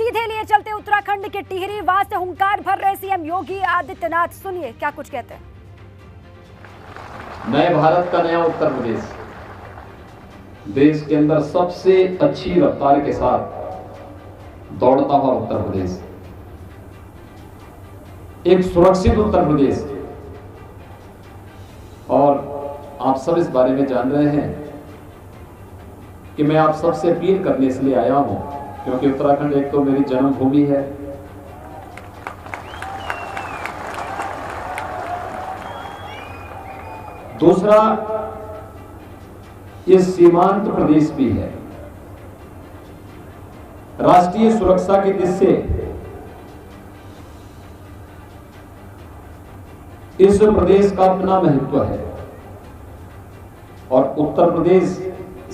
सीधे लिए चलते उत्तराखंड के टिहरी, वहां से हुंकार भर रहे सीएम योगी आदित्यनाथ। सुनिए क्या कुछ कहते हैं। नए भारत का नया उत्तर प्रदेश, देश के अंदर सबसे अच्छी रफ्तार के साथ दौड़ता हुआ उत्तर प्रदेश, एक सुरक्षित उत्तर प्रदेश। और आप सब इस बारे में जान रहे हैं कि मैं आप सबसे अपील करने इसलिए आया हूं क्योंकि उत्तराखंड एक तो मेरी जन्मभूमि है, दूसरा ये सीमांत प्रदेश भी है। राष्ट्रीय सुरक्षा की दृष्टि से इस प्रदेश का अपना महत्व है और उत्तर प्रदेश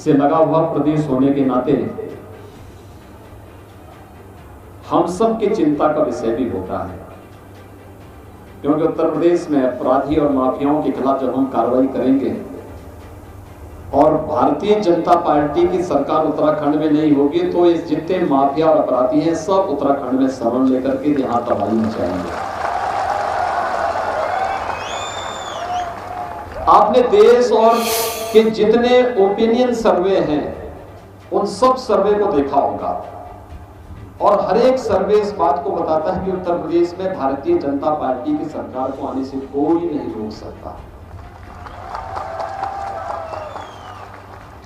से लगा हुआ प्रदेश होने के नाते हम सब की चिंता का विषय भी होता है, क्योंकि उत्तर प्रदेश में अपराधी और माफियाओं के खिलाफ जब हम कार्रवाई करेंगे और भारतीय जनता पार्टी की सरकार उत्तराखंड में नहीं होगी तो इस जितने माफिया और अपराधी हैं सब उत्तराखंड में शरण लेकर के यहां तबाही मचाएंगे। आपने देश और के जितने ओपिनियन सर्वे हैं उन सब सर्वे को देखा होगा और हर एक सर्वे इस बात को बताता है कि उत्तर प्रदेश में भारतीय जनता पार्टी की सरकार को आने से कोई नहीं रोक सकता।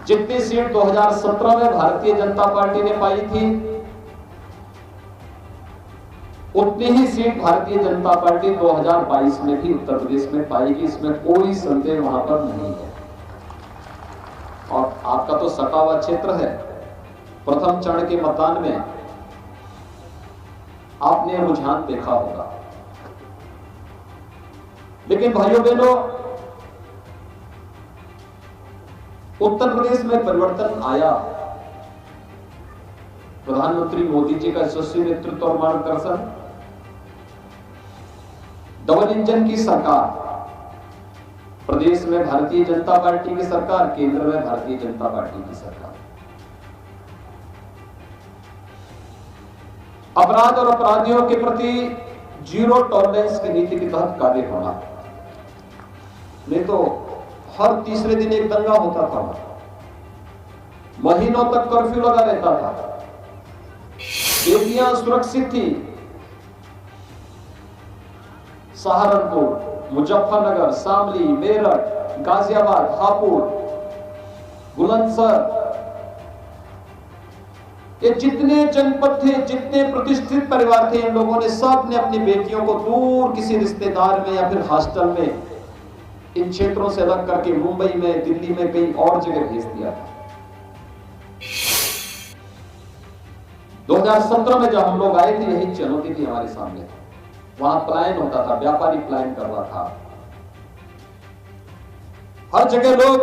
जितनी सीट 2017 में भारतीय जनता पार्टी ने पाई थी उतनी ही सीट भारतीय जनता पार्टी 2022 में भी उत्तर प्रदेश में पाएगी, इसमें कोई संदेह वहां पर नहीं है। और आपका तो सटा हुआ क्षेत्र है, प्रथम चरण के मतदान में आपने रुझान देखा होगा। लेकिन भाइयों बहनों, उत्तर प्रदेश में परिवर्तन आया। प्रधानमंत्री मोदी जी का यशस्वी नेतृत्व और मार्गदर्शन, डबल इंजन की सरकार, प्रदेश में भारतीय जनता पार्टी की सरकार, केंद्र में भारतीय जनता पार्टी की सरकार, अपराध और अपराधियों के प्रति जीरो टॉलरेंस की नीति के तहत कार्य होना। नहीं तो हर तीसरे दिन एक दंगा होता था, महीनों तक कर्फ्यू लगा रहता था, बेटियां सुरक्षित थी। सहारनपुर, मुजफ्फरनगर, शामली, मेरठ, गाजियाबाद, हापुड़, बुलंदशहर, ये जितने जनपद थे, जितने प्रतिष्ठित परिवार थे, इन लोगों ने सब ने अपनी बेटियों को दूर किसी रिश्तेदार में या फिर हॉस्टल में इन क्षेत्रों से अलग करके मुंबई में, दिल्ली में, कहीं और जगह भेज दिया था। 2017 में जब हम लोग आए थे यही चुनौती थी हमारे सामने। वहां पलायन होता था, व्यापारी पलायन कर रहा था, हर जगह लोग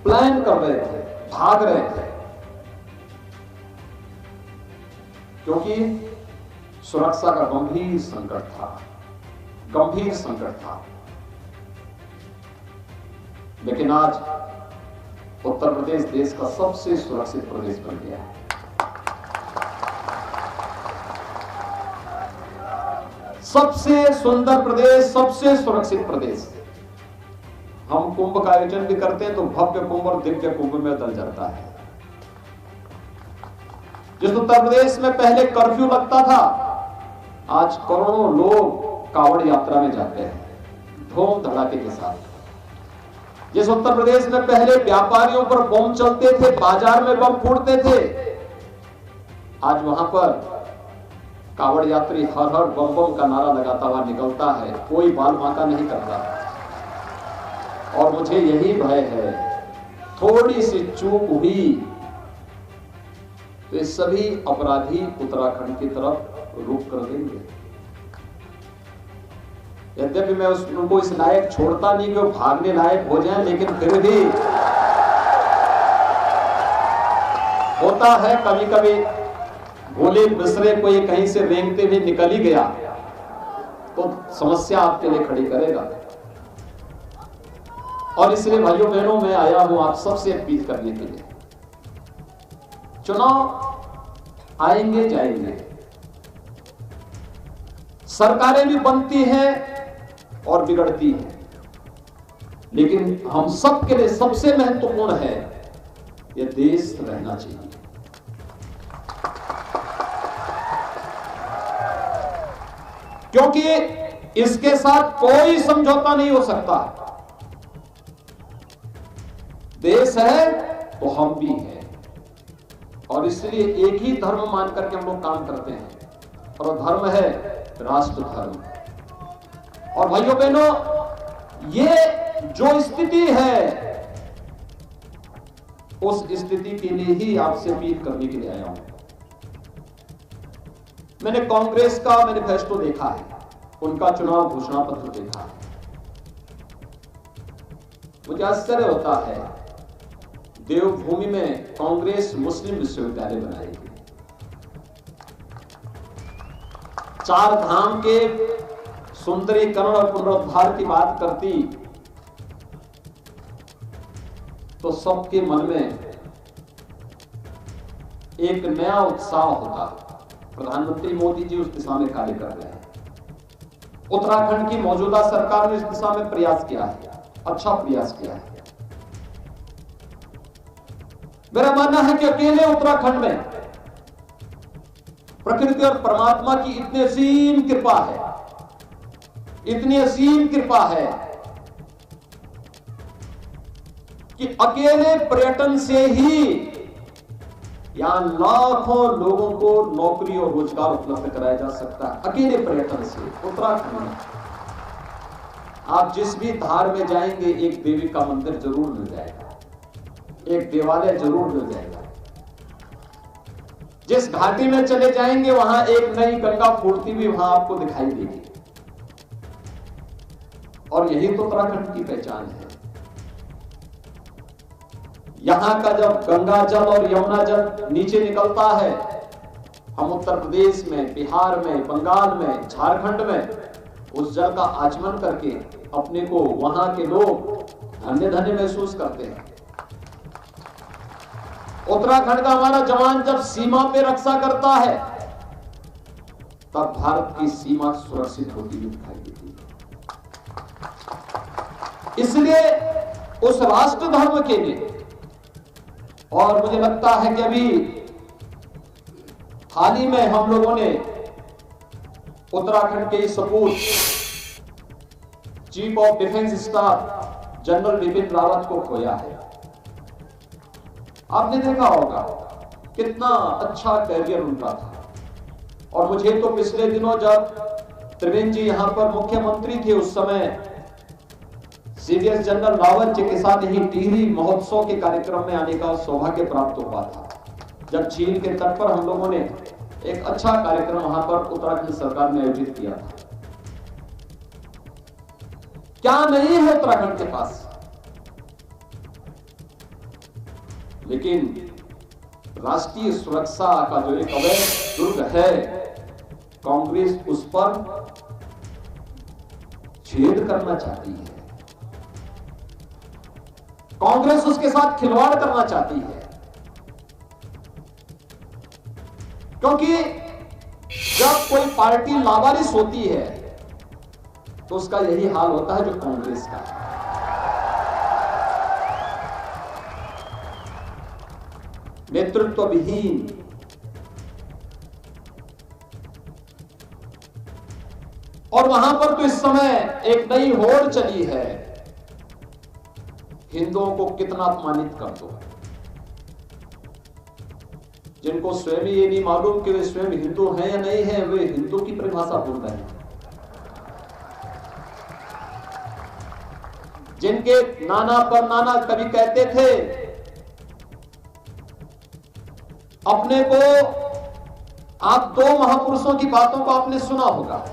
पलायन कर रहे थे, भाग रहे थे, क्योंकि सुरक्षा का गंभीर संकट था, गंभीर संकट था। लेकिन आज उत्तर प्रदेश देश का सबसे सुरक्षित प्रदेश बन गया है। सबसे सुंदर प्रदेश, सबसे सुरक्षित प्रदेश। हम कुंभ का आयोजन भी करते हैं तो भव्य कुंभ और दिव्य कुंभ में बदल जाता है। जिस उत्तर प्रदेश में पहले कर्फ्यू लगता था, आज करोड़ों लोग कांवड़ यात्रा में जाते हैं धूम धड़ाके के साथ। जिस उत्तर प्रदेश में पहले व्यापारियों पर बम चलते थे, बाजार में बम फूटते थे, आज वहां पर कांवड़ यात्री हर हर बम बम का नारा लगाता हुआ निकलता है, कोई बाल बांका नहीं करता। और मुझे यही भय है, थोड़ी सी चूक हुई तो ये सभी अपराधी उत्तराखंड की तरफ रुख कर देंगे। यद्यपि मैं उनको इस लायक छोड़ता नहीं कि वो भागने लायक हो जाएं, लेकिन फिर भी होता है कभी कभी भोले बिसरे कोई कहीं से रेंगते हुए निकल ही गया तो समस्या आपके लिए खड़ी करेगा। और इसलिए भाइयों बहनों, मैं आया हूं आप सबसे अपील करने के लिए। चुनाव आएंगे जाएंगे, सरकारें भी बनती हैं और बिगड़ती हैं, लेकिन हम सब के लिए सबसे महत्वपूर्ण है यह देश रहना चाहिए। क्योंकि इसके साथ कोई समझौता नहीं हो सकता। देश है तो हम भी हैं, और इसलिए एक ही धर्म मान करके हम लोग काम करते हैं, और धर्म है राष्ट्र धर्म। और भाइयों बहनों, ये जो स्थिति है उस स्थिति के लिए ही आपसे अपील करने के लिए आया हूं। मैंने कांग्रेस का मैनिफेस्टो देखा है, उनका चुनाव घोषणा पत्र देखा है। मुझे आश्चर्य होता है, देवभूमि में कांग्रेस मुस्लिम विश्वविद्यालय बनाएगी, 4 धाम के सुंदरीकरण और पुनरुद्धार की बात करती तो सबके मन में एक नया उत्साह होता। प्रधानमंत्री मोदी जी उस दिशा में कार्य कर रहे हैं। उत्तराखंड की मौजूदा सरकार ने इस दिशा में प्रयास किया है, अच्छा प्रयास किया है। मेरा मानना है कि अकेले उत्तराखंड में प्रकृति और परमात्मा की इतनी असीम कृपा है, इतनी असीम कृपा है कि अकेले पर्यटन से ही यहां लाखों लोगों को नौकरी और रोजगार उपलब्ध कराया जा सकता है। अकेले पर्यटन से उत्तराखंड में आप जिस भी धार में जाएंगे एक देवी का मंदिर जरूर मिल जाएगा, एक देवालय जरूर मिल जाएगा। जिस घाटी में चले जाएंगे वहां एक नई गंगा फूटती हुई वहां आपको दिखाई देगी। और यही तो उत्तराखंड की पहचान है। यहां का जब गंगा जल और यमुना जल नीचे निकलता है, हम उत्तर प्रदेश में, बिहार में, बंगाल में, झारखंड में उस जल का आचमन करके अपने को वहां के लोग धन्य धन्य महसूस करते हैं। उत्तराखंड का हमारा जवान जब सीमा पे रक्षा करता है तब भारत की सीमा सुरक्षित होती हुई दिखाई देती है। इसलिए उस राष्ट्र धर्म के लिए, और मुझे लगता है कि अभी हाल ही में हम लोगों ने उत्तराखंड के सपूत chief of defence staff general Bipin Rawat को खोया है। आपने देखा होगा कितना अच्छा कैरियर उनका था। और मुझे तो पिछले दिनों जब त्रिवेंद्र जी यहां पर मुख्यमंत्री थे उस समय सीडीएस जनरल रावत जी के साथ ही टिहरी महोत्सव के कार्यक्रम में आने का सौभाग्य प्राप्त हुआ था, जब चीन के तट पर हम लोगों ने एक अच्छा कार्यक्रम वहां पर उत्तराखंड सरकार ने आयोजित किया था। क्या नहीं है उत्तराखंड के पास, लेकिन राष्ट्रीय सुरक्षा का जो एक अवैध दुर्ग है, कांग्रेस उस पर छेद करना चाहती है। कांग्रेस उसके साथ खिलवाड़ करना चाहती है, क्योंकि जब कोई पार्टी लावारिस होती है तो उसका यही हाल होता है जो कांग्रेस का है। नेतृत्व विहीन, और वहां पर तो इस समय एक नई होड़ चली है, हिंदुओं को कितना अपमानित कर दो। जिनको स्वयं ये नहीं मालूम कि वे स्वयं हिंदू हैं या नहीं हैं, वे हिंदू की परिभाषा भूल रहे हैं। जिनके नाना पर नाना कभी कहते थे अपने को, आप 2 महापुरुषों की बातों को आपने सुना होगा।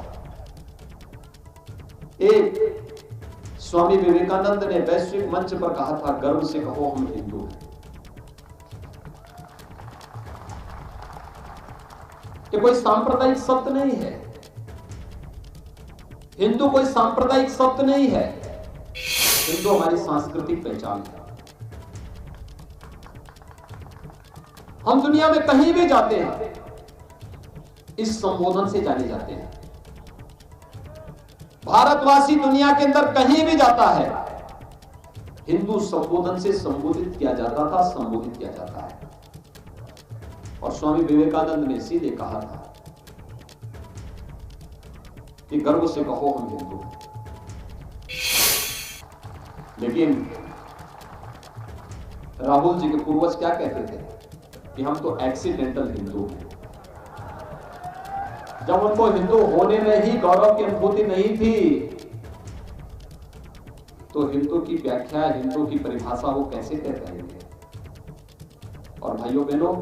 एक स्वामी विवेकानंद ने वैश्विक मंच पर कहा था, गर्व से कहो हम हिंदू हैं। ये कोई सांप्रदायिक शब्द नहीं है, हिंदू कोई सांप्रदायिक शब्द नहीं है, हिंदू हमारी सांस्कृतिक पहचान है। हम दुनिया में कहीं भी जाते हैं, इस संबोधन से जाने जाते हैं। भारतवासी दुनिया के अंदर कहीं भी जाता है, हिंदू संबोधन से संबोधित किया जाता था, संबोधित किया जाता है। और स्वामी विवेकानंद ने सीधे कहा था कि गर्व से कहो हम हिंदू हैं। लेकिन राहुल जी के पूर्वज क्या कहते थे कि हम तो एक्सीडेंटल हिंदू हैं। जब उनको हिंदू होने में ही गौरव की अनुभूति नहीं थी, तो हिंदू की व्याख्या, हिंदू की परिभाषा वो कैसे तय करेंगे? और भाइयों बहनों,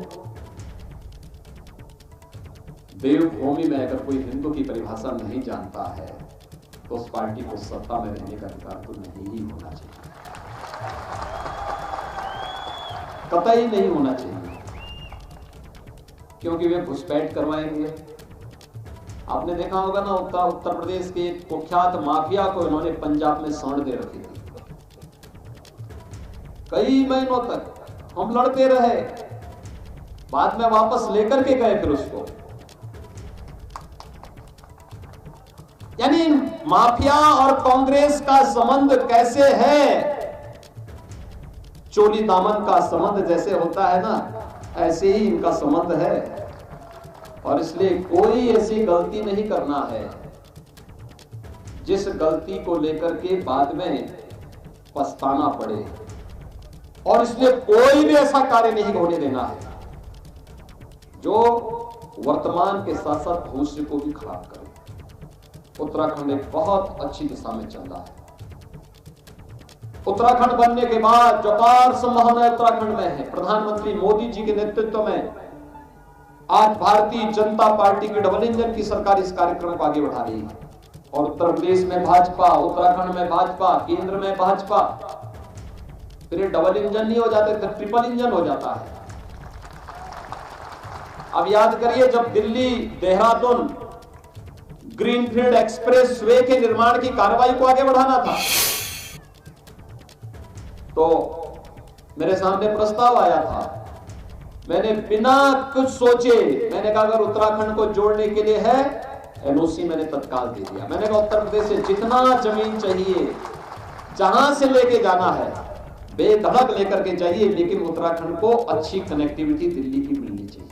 देवभूमि में अगर कोई हिंदू की परिभाषा नहीं जानता है तो उस पार्टी को सत्ता में रहने का अधिकार तो नहीं ही होना चाहिए, कतई नहीं होना चाहिए, क्योंकि वे घुसपैठ करवाएंगे। आपने देखा होगा ना, उत्तर प्रदेश के कुख्यात माफिया को इन्होंने पंजाब में सांड दे रखी थी। कई महीनों तक हम लड़ते रहे, बाद में वापस लेकर के गए फिर उसको। यानी माफिया और कांग्रेस का संबंध कैसे है? चोली दामन का संबंध जैसे होता है ना, ऐसे ही इनका संबंध है। और इसलिए कोई ऐसी गलती नहीं करना है जिस गलती को लेकर के बाद में पछताना पड़े, और इसलिए कोई भी ऐसा कार्य नहीं होने देना है जो वर्तमान के साथ साथ भविष्य को भी खराब करे। उत्तराखंड एक बहुत अच्छी दिशा में चल रहा है। उत्तराखंड बनने के बाद जो अपार संभावना उत्तराखंड में है, प्रधानमंत्री मोदी जी के नेतृत्व में आज भारतीय जनता पार्टी की डबल इंजन की सरकार इस कार्यक्रम को आगे बढ़ा रही है। और उत्तर प्रदेश में भाजपा, उत्तराखंड में भाजपा, केंद्र में भाजपा, फिर ये डबल इंजन नहीं हो जाते तो ट्रिपल इंजन हो जाता है। अब याद करिए, जब Delhi Dehradun greenfield express way के निर्माण की कार्रवाई को आगे बढ़ाना था, तो मेरे सामने प्रस्ताव आया था। मैंने बिना कुछ सोचे मैंने कहा अगर उत्तराखंड को जोड़ने के लिए है, एनओसी मैंने तत्काल दे दिया। मैंने कहा उत्तर प्रदेश से जितना जमीन चाहिए, जहां से लेके जाना है बेधड़क लेकर के चाहिए, लेकिन उत्तराखंड को अच्छी कनेक्टिविटी दिल्ली की मिलनी चाहिए।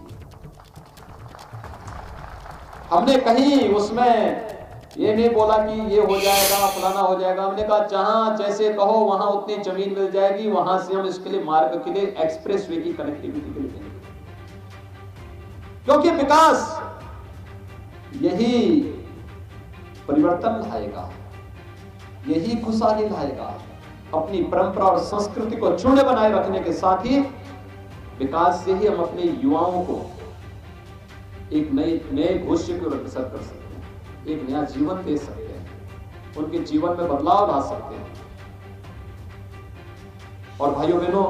हमने कहीं उसमें ये नहीं बोला कि ये हो जाएगा, फलाना हो जाएगा। हमने कहा जहां जैसे कहो वहां उतनी जमीन मिल जाएगी, वहां से हम इसके लिए मार्ग के लिए एक्सप्रेस वे की कनेक्टिविटी के लिए देंगे। क्योंकि विकास यही परिवर्तन लाएगा, यही खुशहाली लाएगा। अपनी परंपरा और संस्कृति को अक्षुण्ण बनाए रखने के साथ ही विकास से ही हम अपने युवाओं को एक नए भविष्य की ओर अग्रसर कर सकते हैं, एक नया जीवन दे सकते हैं, उनके जीवन में बदलाव ला सकते हैं। और भाइयों बहनों,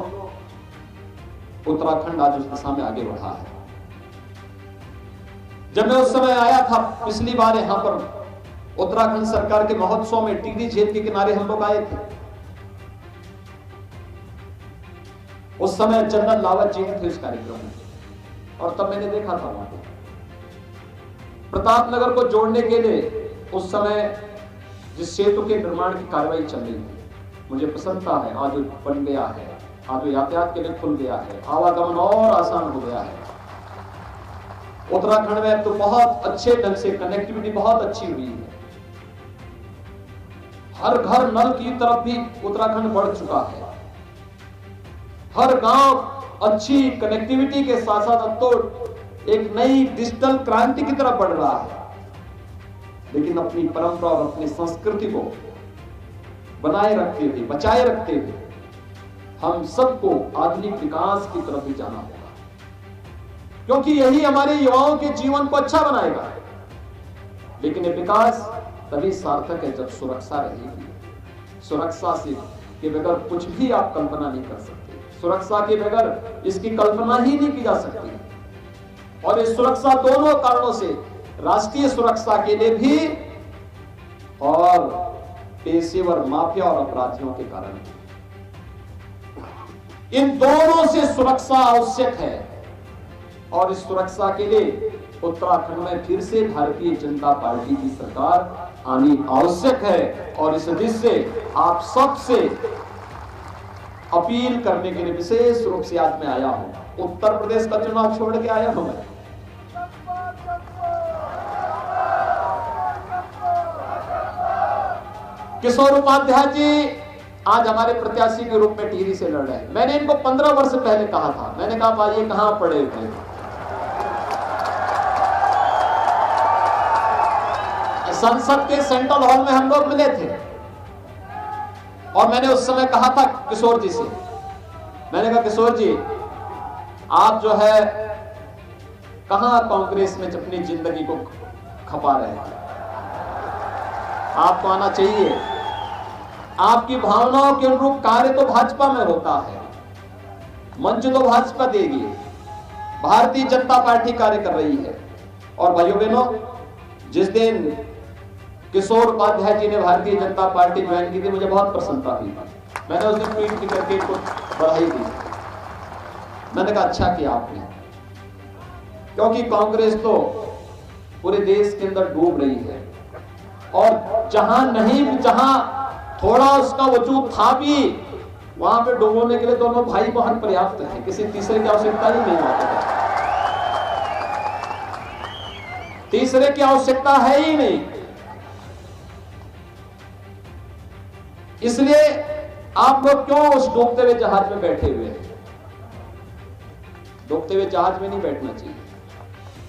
उत्तराखंड आज उस दिशा में आगे बढ़ा है। जब मैं उस समय आया था पिछली बार यहां पर उत्तराखंड सरकार के महोत्सव में, टिहरी झील के किनारे हम लोग आए थे। उस समय चंदन लावत जी थे इस कार्यक्रम में, और तब मैंने देखा था वहां पर प्रतापनगर को जोड़ने के लिए उस समय जिस सेतु के निर्माण की कार्रवाई चल रही थी, मुझे प्रसन्नता है आज बन गया है, आज यातायात के लिए खुल गया है, आवागमन और आसान हो गया है। उत्तराखंड में तो बहुत अच्छे ढंग से कनेक्टिविटी बहुत अच्छी हुई है। हर घर नल की तरफ भी उत्तराखंड बढ़ चुका है। हर गांव अच्छी कनेक्टिविटी के साथ साथ अब तो एक नई डिजिटल क्रांति की तरफ बढ़ रहा है। लेकिन अपनी परंपरा और अपनी संस्कृति को बनाए रखते हुए, बचाए रखते हुए हम सबको आधुनिक विकास की तरफ भी जाना होगा, क्योंकि यही हमारे युवाओं के जीवन को अच्छा बनाएगा। लेकिन ये विकास तभी सार्थक है जब सुरक्षा रहेगी। सुरक्षा से के बगैर कुछ भी आप कल्पना नहीं कर सकते। सुरक्षा के बगैर इसकी कल्पना ही नहीं की जा सकती। और इस सुरक्षा दोनों कारणों से, राष्ट्रीय सुरक्षा के लिए भी और पेशेवर माफिया और अपराधियों के कारण, इन दोनों से सुरक्षा आवश्यक है। और इस सुरक्षा के लिए उत्तराखंड में फिर से भारतीय जनता पार्टी की सरकार आनी आवश्यक है। और इस दृष्टि से आप सबसे अपील करने के लिए विशेष रूप से आज मैं आया हूं। उत्तर प्रदेश का चुनाव छोड़ के आया हूं मैं। किशोर उपाध्याय जी आज हमारे प्रत्याशी के रूप में टिहरी से लड़ रहे हैं। मैंने इनको 15 वर्ष पहले कहा था, मैंने कहा भाई ये कहां पड़े हुए, संसद के सेंट्रल हॉल में हम लोग मिले थे और मैंने उस समय कहा था किशोर जी से, मैंने कहा किशोर जी आप जो है कहां कांग्रेस में अपनी जिंदगी को खपा रहे हैं, आपको आना चाहिए। आपकी भावनाओं के अनुरूप कार्य तो भाजपा में होता है, मंच तो भाजपा देगी, भारतीय जनता पार्टी कार्य कर रही है। और भाइयों बहनों, जिस दिन किशोर उपाध्याय जी ने भारतीय जनता पार्टी ज्वाइन की थी, मुझे बहुत प्रसन्नता हुई। मैंने उस दिन ट्वीट करके बधाई दी। मैंने कहा अच्छा किया आपने, क्योंकि कांग्रेस तो पूरे देश के अंदर डूब रही है और जहां थोड़ा उसका वजूद था भी, वहां पे डुबोने के लिए दोनों भाई बहन पर्याप्त है, किसी तीसरे की आवश्यकता ही नहीं होती, तीसरे की आवश्यकता है ही नहीं। इसलिए आप लोग क्यों उस डूबते हुए जहाज में बैठे हुए हैं? डूबते हुए जहाज में नहीं बैठना चाहिए,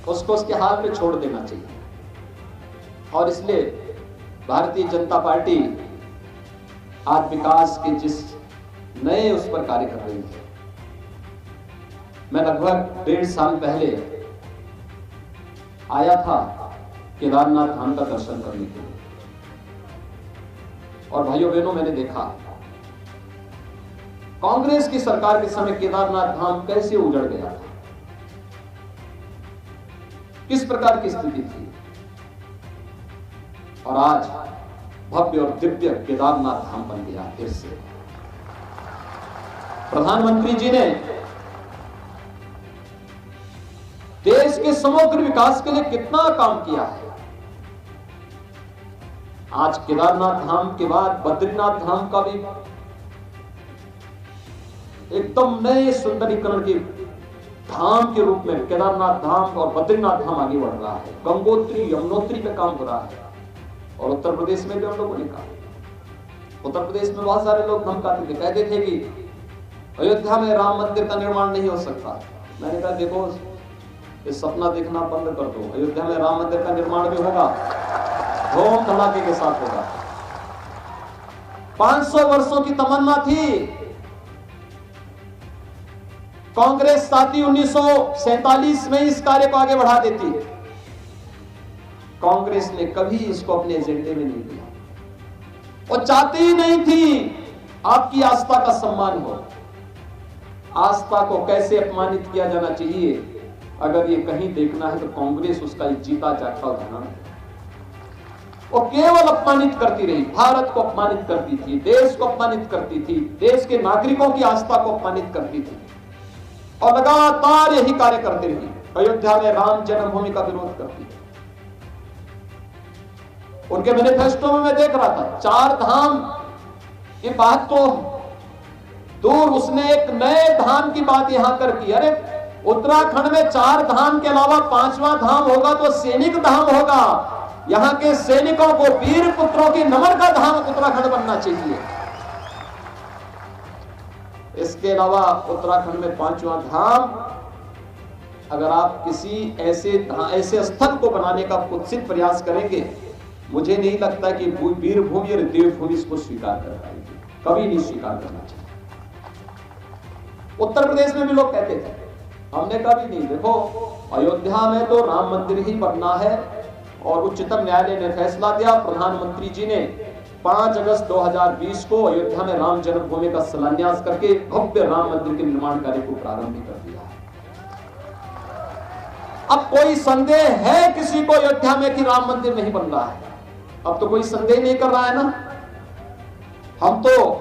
उसको उसके हाल पे छोड़ देना चाहिए। और इसलिए भारतीय जनता पार्टी आज विकास के जिस नए उस पर कार्य कर रही है। मैं लगभग 1.5 साल पहले आया था केदारनाथ धाम का दर्शन करने के लिए, और भाइयों बहनों मैंने देखा कांग्रेस की सरकार के समय केदारनाथ धाम कैसे उजड़ गया था, किस प्रकार की स्थिति थी। और आज भव्य और दिव्य केदारनाथ धाम बन गया फिर से। प्रधानमंत्री जी ने देश के समग्र विकास के लिए कितना काम किया है। आज केदारनाथ धाम के बाद बद्रीनाथ धाम का भी एकदम नए सुंदरीकरण के धाम के रूप में केदारनाथ धाम और बद्रीनाथ धाम आगे बढ़ रहा है। गंगोत्री यमुनोत्री पे काम हो रहा है। और उत्तर प्रदेश में भी हम लोगों ने कहा, उत्तर प्रदेश में बहुत सारे लोग धमकाते थे, कहते थे कि अयोध्या में राम मंदिर का निर्माण नहीं हो सकता। मैंने कहा देखो, ये सपना देखना बंद कर दो, अयोध्या में राम मंदिर का निर्माण भी होगा, धूम धड़ाके के साथ होगा। 500 वर्षों की तमन्ना थी। कांग्रेस साथी 1947 में इस कार्य को आगे बढ़ा देती। कांग्रेस ने कभी इसको अपने एजेंडे में नहीं लिया और चाहती ही नहीं थी आपकी आस्था का सम्मान हो। आस्था को कैसे अपमानित किया जाना चाहिए, अगर ये कहीं देखना है तो कांग्रेस उसका एक जीता जागता उदाहरण है। वो केवल अपमानित करती रही, भारत को अपमानित करती थी, देश को अपमानित करती थी, देश के नागरिकों की आस्था को अपमानित करती थी और लगातार यही कार्य करती रही। अयोध्या में राम जन्मभूमि का विरोध करती थी। उनके मैनिफेस्टो में मैं देख रहा था 4 धाम की बात तो दूर, उसने एक नए धाम की बात यहां कर की। अरे उत्तराखंड में 4 धाम के अलावा 5वां धाम होगा तो सैनिक धाम होगा। यहां के सैनिकों को, वीर पुत्रों की नमन का धाम उत्तराखंड बनना चाहिए। इसके अलावा उत्तराखंड में 5वां धाम, अगर आप किसी ऐसे स्थल को बनाने का कुत्सित प्रयास करेंगे, मुझे नहीं लगता कि वीर भूमि और देवभूमि इसको स्वीकार कर पाएगी, कभी नहीं स्वीकार करना चाहिए। उत्तर प्रदेश में भी लोग कहते थे, हमने कहा भी नहीं, देखो अयोध्या में तो राम मंदिर ही बनना है और उच्चतम न्यायालय ने फैसला दिया। प्रधानमंत्री जी ने 5 अगस्त 2020 को अयोध्या में राम जन्मभूमि का शिलान्यास करके भव्य राम मंदिर के निर्माण कार्य को प्रारंभ कर दिया है। अब कोई संदेह है किसी को अयोध्या में कि राम मंदिर नहीं बन रहा है? अब तो कोई संदेह नहीं कर रहा है ना। हम तो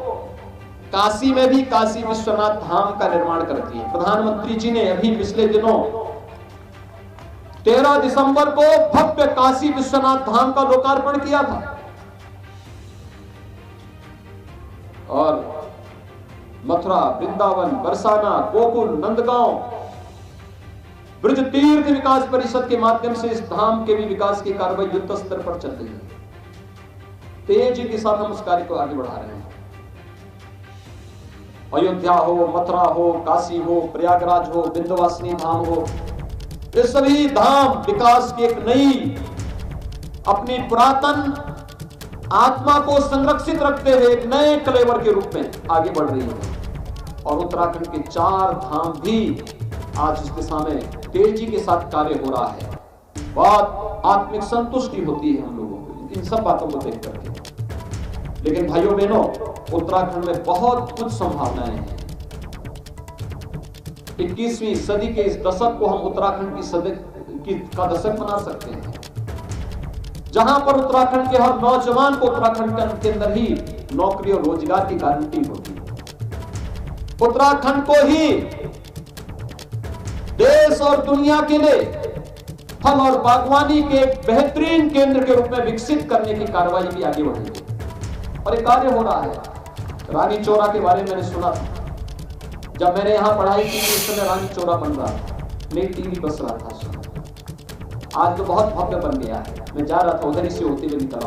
काशी में भी काशी विश्वनाथ धाम का निर्माण करती है। प्रधानमंत्री जी ने अभी पिछले दिनों 13 दिसंबर को भव्य काशी विश्वनाथ धाम का लोकार्पण किया था और मथुरा, वृंदावन, बरसाना, गोकुल, नंदगांव, ब्रज तीर्थ विकास परिषद के माध्यम से इस धाम के भी विकास की कार्रवाई युद्ध स्तर पर चल रही है। तेजी के साथ हम उस कार्य को आगे बढ़ा रहे हैं। अयोध्या हो, मथुरा हो, काशी हो, प्रयागराज हो, विंध्यवासिनी धाम हो, ये सभी धाम विकास की एक नई अपनी पुरातन आत्मा को संरक्षित रखते हुए एक नए कलेवर के रूप में आगे बढ़ रही है। और उत्तराखंड के 4 धाम भी आज इस दिशा में तेजी के साथ कार्य हो रहा है। बहुत आत्मिक संतुष्टि होती है हम लोगों को इन सब बातों को देख करके। लेकिन भाइयों बहनों, उत्तराखंड में बहुत कुछ संभावनाएं हैं। 21वीं सदी के इस दशक को हम उत्तराखंड की सदी का दशक बना सकते हैं, जहां पर उत्तराखंड के हर नौजवान को उत्तराखंड के अंदर ही नौकरी और रोजगार की गारंटी होगी। उत्तराखंड को ही देश और दुनिया के लिए फल और बागवानी के एक बेहतरीन केंद्र के रूप में विकसित करने की कार्रवाई भी आगे बढ़ेगी और एक कार्य हो रहा है। रानी चोरा के बारे में मैंने सुना था, जब मैंने यहां पढ़ाई की उस समय रानी चोरा बन रहा था, नई टीवी बस रहा था। आज तो बहुत भव्य बन गया है। मैं जा रहा था, उधर ही से होते हुए निकला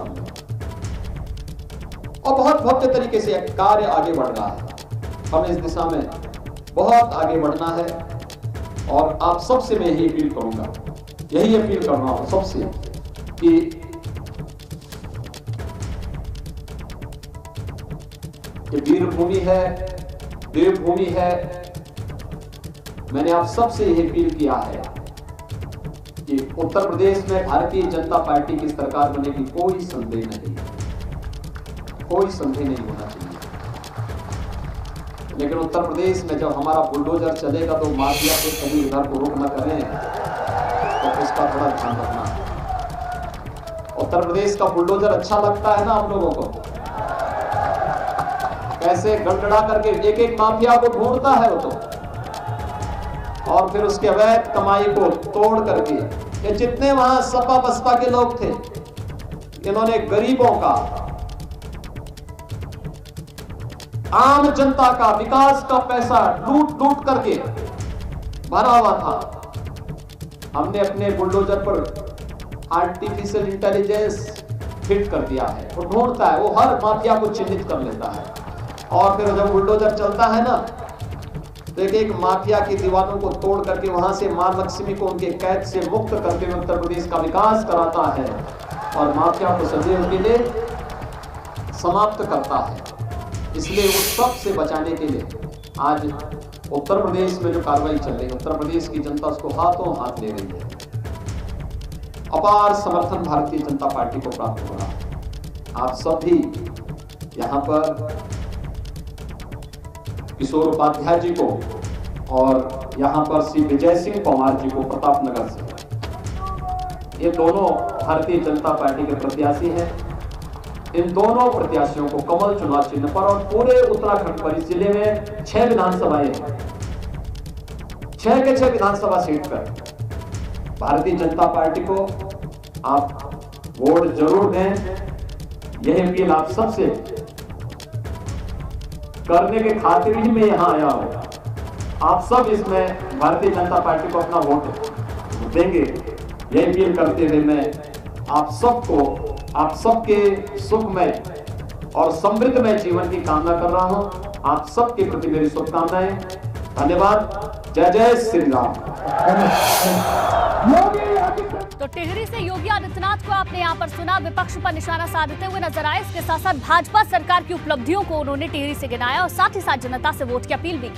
और बहुत भव्य तरीके से कार्य आगे बढ़ रहा है। हमें इस दिशा में बहुत आगे बढ़ना है और आप सबसे मैं यही अपील करूंगा, यही अपील कर रहा हूं सबसे कि वीरभूमि है, देवभूमि है। मैंने आप सबसे यही अपील किया है कि उत्तर प्रदेश में भारतीय जनता पार्टी की सरकार बनने की कोई संदेह नहीं, कोई संदेह नहीं होना चाहिए। लेकिन उत्तर प्रदेश में जब हमारा बुलडोजर चलेगा तो माफिया को कभी इधर को रोक न करें, तो उसका थोड़ा ध्यान रखना। उत्तर प्रदेश का बुलडोजर अच्छा लगता है ना आप लोगों को? कैसे गड़गड़ा करके एक एक माफिया को ढूंढता है वो तो, और फिर उसके अवैध कमाई को तोड़ करके ये जितने वहां सपा बसपा के लोग थे, इन्होंने गरीबों का, आम जनता का, विकास का पैसा लूट लूट करके भरा हुआ था। हमने अपने बुलडोजर पर आर्टिफिशियल इंटेलिजेंस फिट कर दिया है। वो ढूंढता है, वो हर माफिया को चिन्हित कर लेता है और फिर जब बुलडोजर चलता है ना तो एक एक माफिया की दीवारों को तोड़ करके वहां से मां लक्ष्मी को उनके कैद से मुक्त करके उत्तर प्रदेश का विकास कराता है और माफिया को सदैव के लिए समाप्त करता है। इसलिए उस सब से बचाने के लिए आज उत्तर प्रदेश में जो कार्रवाई चल रही है, उत्तर प्रदेश की जनता उसको हाथों हाथ ले रही है। अपार समर्थन भारतीय जनता पार्टी को प्राप्त हो रहा है। आप सब भी यहाँ पर किशोर उपाध्याय जी को और यहाँ पर श्री विजय सिंह पंवार जी को प्रतापनगर से, ये दोनों भारतीय जनता पार्टी के प्रत्याशी हैं। इन दोनों प्रत्याशियों को कमल चुनाव चिन्ह पर और पूरे उत्तराखंड पर, इस जिले में 6 विधानसभाएं हैं, 6 के 6 विधानसभा सीट पर भारतीय जनता पार्टी को आप वोट जरूर दें। यह अपील आप सबसे करने के खातिर ही मैं यहां आया हूं। आप सब इसमें भारतीय जनता पार्टी को अपना वोट देंगे, यह अपील करते हुए मैं आप सबको, आप सबके सुखमय और समृद्धमय जीवन की कामना कर रहा हूं। आप सबके प्रति मेरी शुभकामनाएं। धन्यवाद। जय जय श्री राम। तो टिहरी से योगी आदित्यनाथ को आपने यहाँ पर सुना, विपक्ष पर निशाना साधते हुए नजर आए। इसके साथ साथ भाजपा सरकार की उपलब्धियों को उन्होंने टिहरी से गिनाया और साथ ही साथ जनता से वोट की अपील भी की।